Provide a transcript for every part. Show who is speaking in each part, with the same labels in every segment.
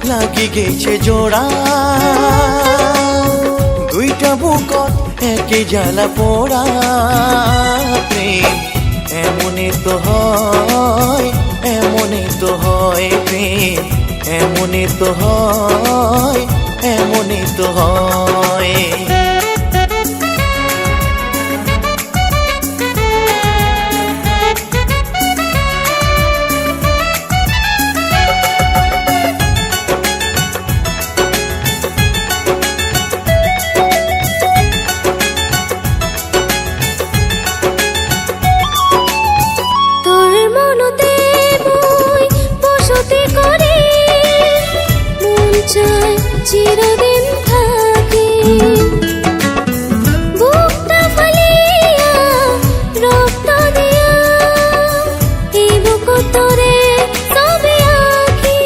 Speaker 1: লাগি গেছে জোড়া, দুইটা বুকত একই জ্বালা পোড়া। প্রেম এমনই তো হয়, এমনই তো হয় প্রেম, এমনই তো হয়, এমনই তো হয়।
Speaker 2: চিরদিন থাকি বুকটা ফালিয়া রক্ত দিয়া, এই বুক তোরে ছবি আঁকি।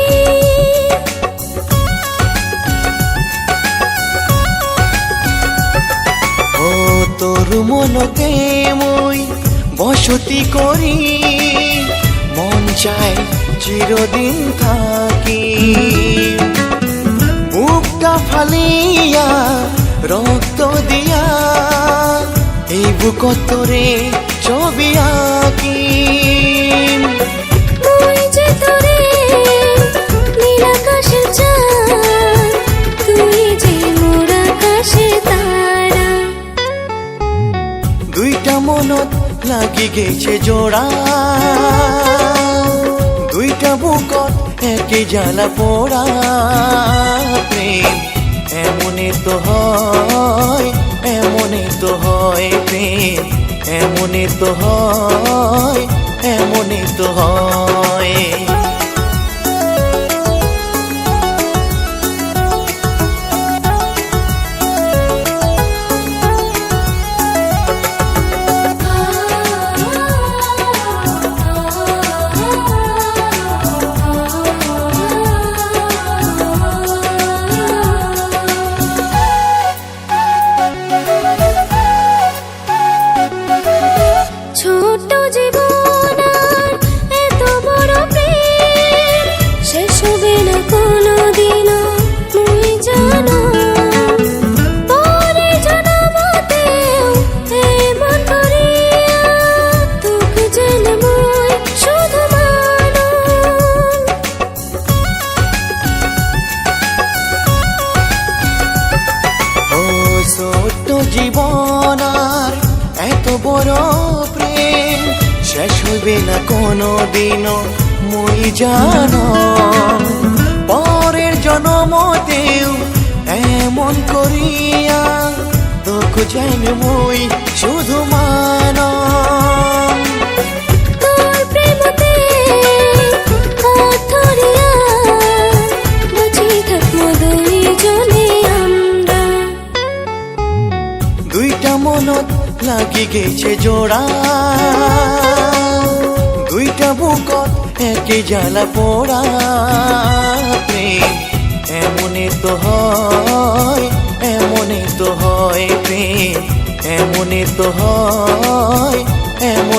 Speaker 1: ও তোর মনতে মই বসতি করি, মন চায় চিরদিন থাকি। বুকটা ফালিয়া রক্ত দিয়া, এই বুক তোরে ছবি আঁকি।
Speaker 2: তুই যে তোরে নীল আকাশের চাঁদ, তুই যে মোর আকাশে তারা।
Speaker 1: দুইটা মনত লাগি গেছে জোড়া, দুইটা বুকত একই জ্বালা পোড়া। প্রেম এমনই তো হয়, এমনই তো হয় প্রেম, এমনই তো হয়, এমনই তো হয়।
Speaker 2: ছোট জীবন আর এত বড় প্রেম শেষ হবে না কোনোদিনও, তুমি জানো। পরে জনমতেও এমন করিয়া তোকে জেনে মই শুধু মানো।
Speaker 1: ও ছোট্ট জীবন আর এত বড় প্রেম শেষ হইবে না কোনো দিনও, মই জানো। পরের জনমতেও এমন করিয়া তোকে জানি মই শুধু মানো।
Speaker 2: তোর প্রেমতে হাত ধরিয়া বাঁচি থাকবো দুইজনে আমরা।
Speaker 1: দুইটা মনত লাগি গেছে জোড়া, দুইটা বুকত একই জ্বালা পোড়া। প্রেম এমনই তো হয়, এমনই তো হয় প্রেম, এমনই তো হয়, এমন